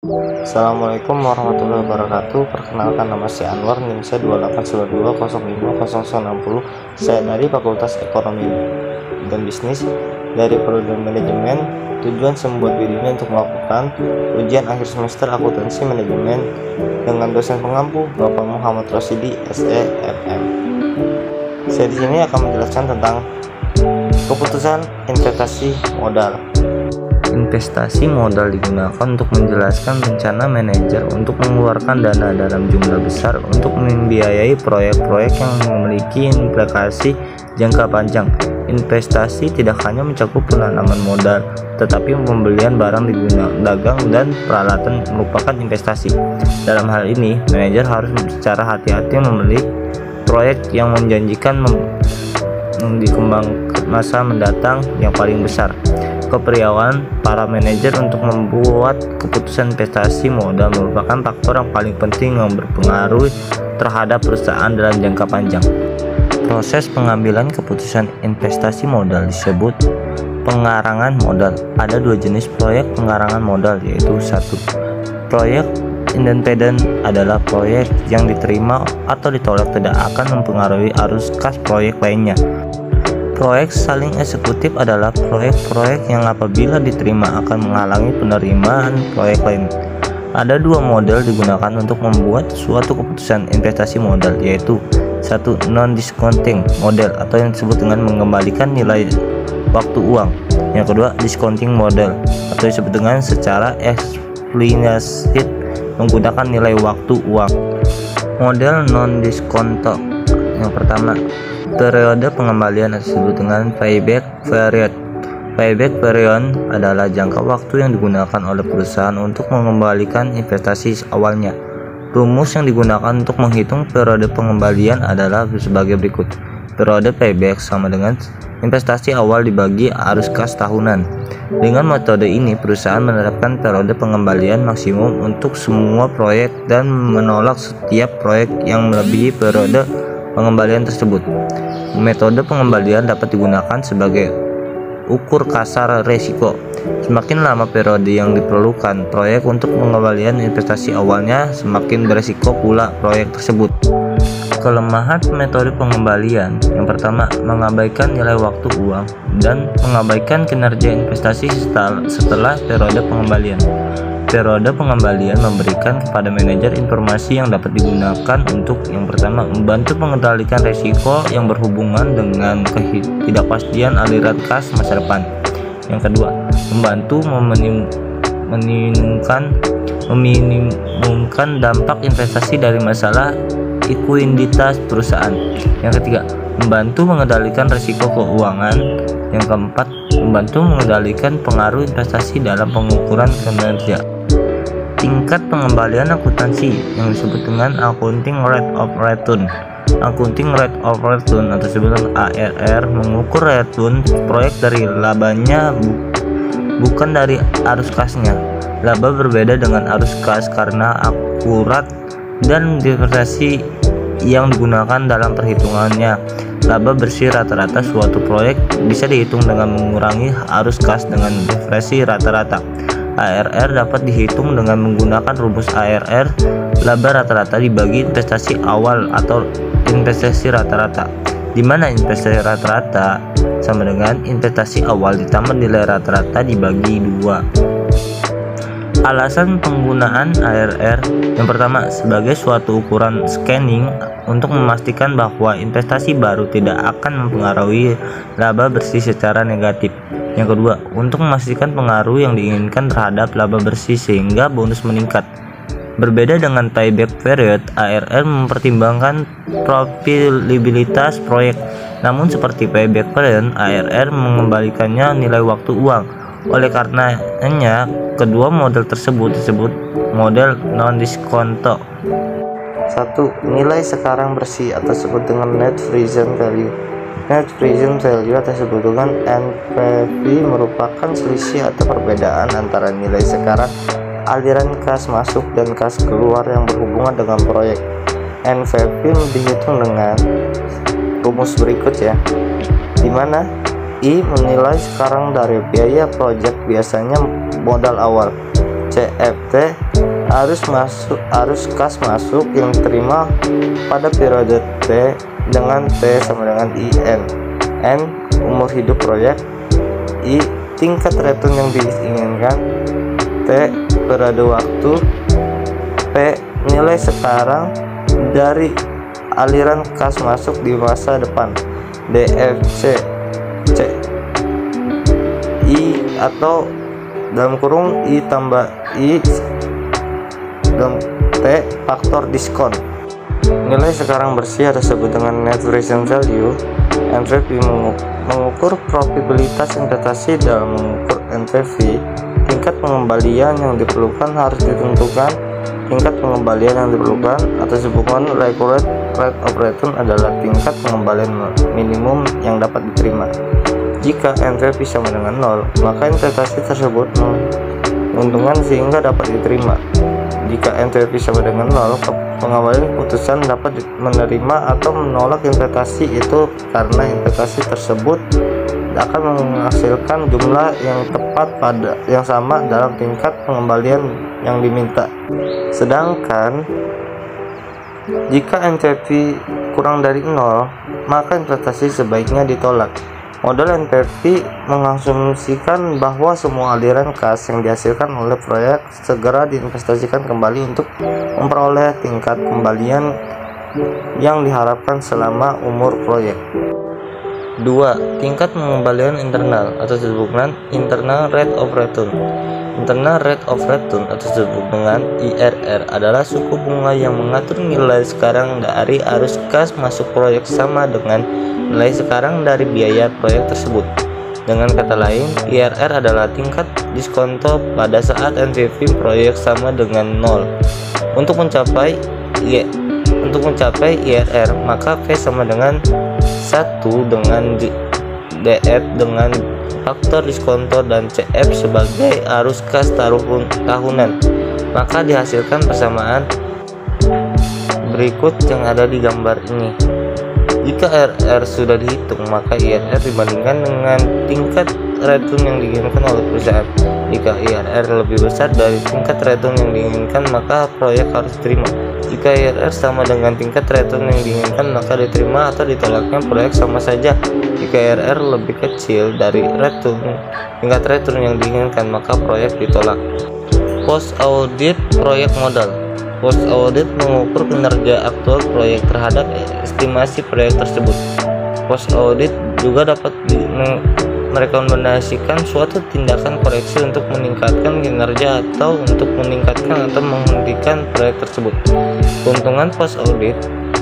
Assalamualaikum warahmatullahi wabarakatuh. Perkenalkan, nama saya Anwar, NIM saya 2892050060. Saya dari Fakultas Ekonomi dan Bisnis dari Prodi Manajemen. Tujuan saya membuat video ini untuk melakukan ujian akhir semester akuntansi manajemen dengan dosen pengampu Bapak Muhammad Rosidi, SE, MM. Saya di sini akan menjelaskan tentang keputusan investasi modal. Investasi modal digunakan untuk menjelaskan rencana manajer untuk mengeluarkan dana dalam jumlah besar untuk membiayai proyek-proyek yang memiliki implikasi jangka panjang. Investasi tidak hanya mencakup penanaman modal, tetapi pembelian barang dagang dan peralatan merupakan investasi. Dalam hal ini, manajer harus secara hati-hati memilih proyek yang menjanjikan dikembangkan masa mendatang yang paling besar. Kepriawaan para manajer untuk membuat keputusan investasi modal merupakan faktor yang paling penting yang berpengaruh terhadap perusahaan dalam jangka panjang. Proses pengambilan keputusan investasi modal disebut pengarangan modal. Ada dua jenis proyek pengarangan modal, yaitu satu, proyek independen adalah proyek yang diterima atau ditolak tidak akan mempengaruhi arus kas proyek lainnya. Proyek saling eksekutif adalah proyek-proyek yang apabila diterima akan menghalangi penerimaan proyek lain. Ada dua model digunakan untuk membuat suatu keputusan investasi modal, yaitu satu, non-discounting model atau yang disebut dengan mengembalikan nilai waktu uang. Yang kedua, discounting model atau disebut dengan secara eksplisit menggunakan nilai waktu uang. Model non-discounting yang pertama, periode pengembalian disebut dengan payback period. Payback period adalah jangka waktu yang digunakan oleh perusahaan untuk mengembalikan investasi awalnya. Rumus yang digunakan untuk menghitung periode pengembalian adalah sebagai berikut. Periode payback sama dengan investasi awal dibagi arus kas tahunan. Dengan metode ini, perusahaan menerapkan periode pengembalian maksimum untuk semua proyek dan menolak setiap proyek yang melebihi periode pengembalian tersebut. Metode pengembalian dapat digunakan sebagai ukur kasar resiko. Semakin lama periode yang diperlukan proyek untuk pengembalian investasi awalnya, semakin beresiko pula proyek tersebut. Kelemahan metode pengembalian yang pertama, mengabaikan nilai waktu uang dan mengabaikan kinerja investasi setelah periode pengembalian. Periode pengembalian memberikan kepada manajer informasi yang dapat digunakan untuk yang pertama, membantu mengendalikan risiko yang berhubungan dengan ketidakpastian aliran kas masa depan. Yang kedua, membantu meminimumkan dampak investasi dari masalah likuiditas perusahaan. Yang ketiga, membantu mengendalikan risiko keuangan. Yang keempat, membantu mengendalikan pengaruh investasi dalam pengukuran kinerja. Tingkat pengembalian akuntansi yang disebut dengan accounting rate of return. Accounting rate of return atau disebut ARR mengukur return proyek dari labanya bukan dari arus kasnya. Laba berbeda dengan arus kas karena akurat dan diversifikasi yang digunakan dalam perhitungannya. Laba bersih rata-rata suatu proyek bisa dihitung dengan mengurangi arus kas dengan diversifikasi rata-rata. ARR dapat dihitung dengan menggunakan rumus ARR, laba rata-rata dibagi investasi awal atau investasi rata-rata, di mana investasi rata-rata sama dengan investasi awal ditambah nilai rata-rata dibagi 2. Alasan penggunaan ARR yang pertama, sebagai suatu ukuran scanning untuk memastikan bahwa investasi baru tidak akan mempengaruhi laba bersih secara negatif. Yang kedua, untuk memastikan pengaruh yang diinginkan terhadap laba bersih sehingga bonus meningkat. Berbeda dengan payback period, ARR mempertimbangkan profitabilitas proyek. Namun seperti payback period, ARR mengembalikannya nilai waktu uang. Oleh karenanya, kedua model tersebut disebut model non-disconto. 1. Nilai sekarang bersih atau disebut dengan net present value. Net present value atau disebut dengan NPV merupakan selisih atau perbedaan antara nilai sekarang aliran kas masuk dan kas keluar yang berhubungan dengan proyek. NPV dihitung dengan rumus berikut ya, dimana I menilai sekarang dari biaya proyek biasanya modal awal, CFT arus kas masuk yang diterima pada periode T dengan T sama dengan IN. N umur hidup proyek, I tingkat return yang diinginkan, T periode waktu, P nilai sekarang dari aliran kas masuk di masa depan, D F C I atau dalam kurung I tambah I dalam T faktor diskon. Nilai sekarang bersih disebut dengan net present value. NPV mengukur probabilitas investasi. Dalam mengukur NPV, tingkat pengembalian yang diperlukan harus ditentukan. Tingkat pengembalian yang diperlukan atau disebutkan required rate of return adalah tingkat pengembalian minimum yang dapat diterima. Jika NPV sama dengan 0, maka investasi tersebut menguntungkan sehingga dapat diterima. Jika NPV sama dengan 0, pengembalian keputusan dapat menerima atau menolak investasi itu karena investasi tersebut akan menghasilkan jumlah yang tepat pada yang sama dalam tingkat pengembalian yang diminta. Sedangkan jika NPV kurang dari 0, maka investasi sebaiknya ditolak. Model NPV mengasumsikan bahwa semua aliran kas yang dihasilkan oleh proyek segera diinvestasikan kembali untuk memperoleh tingkat kembalian yang diharapkan selama umur proyek. 2. Tingkat pengembalian internal atau disebut internal rate of return. Internal rate of return atau disebut dengan IRR adalah suku bunga yang mengatur nilai sekarang dari arus kas masuk proyek sama dengan nilai sekarang dari biaya proyek tersebut. Dengan kata lain, IRR adalah tingkat diskonto pada saat NPV proyek sama dengan 0. Untuk mencapai IRR, maka V sama dengan 1 dengan DF dengan faktor diskonto dan CF sebagai arus kas tahunan. Maka dihasilkan persamaan berikut yang ada di gambar ini. Jika IRR sudah dihitung, maka IRR dibandingkan dengan tingkat return yang diinginkan oleh perusahaan. Jika IRR lebih besar dari tingkat return yang diinginkan, maka proyek harus diterima. Jika IRR sama dengan tingkat return yang diinginkan, maka diterima atau ditolaknya proyek sama saja. Jika IRR lebih kecil dari tingkat return yang diinginkan, maka proyek ditolak. Post audit proyek modal. Post audit mengukur kinerja aktual proyek terhadap estimasi proyek tersebut. Post audit juga dapat merekomendasikan suatu tindakan koreksi untuk meningkatkan kinerja atau untuk meningkatkan atau menghentikan proyek tersebut. Keuntungan post audit.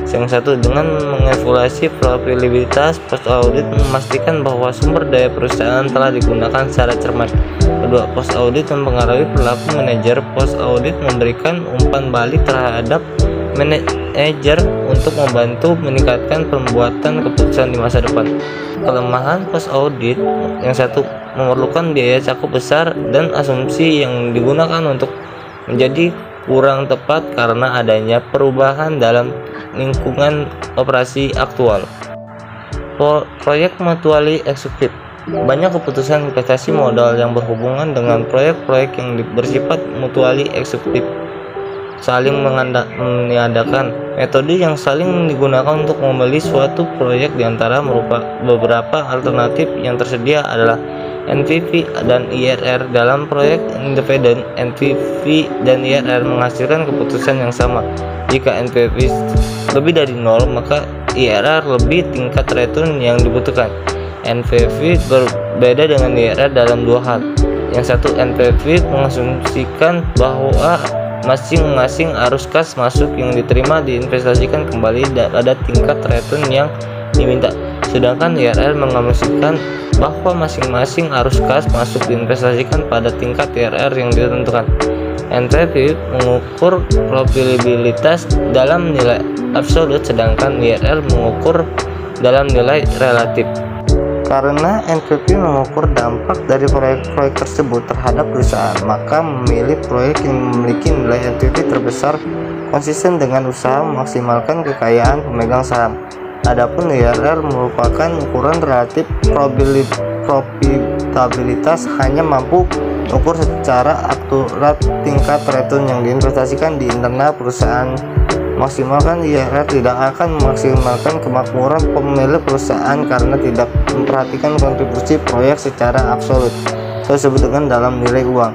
Yang satu, dengan mengevaluasi probabilitas post audit memastikan bahwa sumber daya perusahaan telah digunakan secara cermat. Kedua, post audit mempengaruhi perilaku manajer. Post audit memberikan umpan balik terhadap manajer untuk membantu meningkatkan pembuatan keputusan di masa depan. Kelemahan post audit. Yang satu, memerlukan biaya cukup besar dan asumsi yang digunakan untuk menjadi kurang tepat karena adanya perubahan dalam lingkungan operasi aktual. Proyek mutually exclusive. Banyak keputusan investasi modal yang berhubungan dengan proyek-proyek yang bersifat mutually exclusive saling meniadakan. Metode yang saling digunakan untuk membeli suatu proyek diantara beberapa alternatif yang tersedia adalah NPV dan IRR. Dalam proyek independen, NPV dan IRR menghasilkan keputusan yang sama. Jika NPV lebih dari 0, maka IRR lebih tingkat return yang dibutuhkan. NPV berbeda dengan IRR dalam dua hal. Yang satu, NPV mengasumsikan bahwa masing-masing arus kas masuk yang diterima diinvestasikan kembali pada tingkat return yang diminta. Sedangkan IRR mengasumsikan bahwa masing-masing arus kas masuk diinvestasikan pada tingkat IRR yang ditentukan. NPV mengukur probabilitas dalam nilai absolut, sedangkan IRR mengukur dalam nilai relatif. Karena NPV mengukur dampak dari proyek-proyek tersebut terhadap perusahaan, maka memilih proyek yang memiliki nilai NPV terbesar konsisten dengan usaha memaksimalkan kekayaan pemegang saham. Adapun IRR merupakan ukuran relatif probabilitas akuntabilitas hanya mampu ukur secara akurat tingkat return yang diinvestasikan di internal perusahaan. Maksimalkan IRR tidak akan memaksimalkan kemakmuran pemilik perusahaan karena tidak memperhatikan kontribusi proyek secara absolut tersebut dengan dalam nilai uang.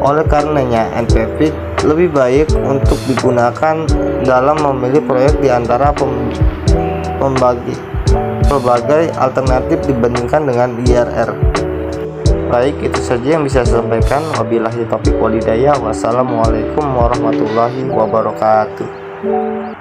Oleh karenanya, NPV lebih baik untuk digunakan dalam memilih proyek di antara berbagai alternatif dibandingkan dengan IRR. Baik, itu saja yang bisa saya sampaikan. Wabillahi taufiq walhidayah. Wassalamualaikum warahmatullahi wabarakatuh.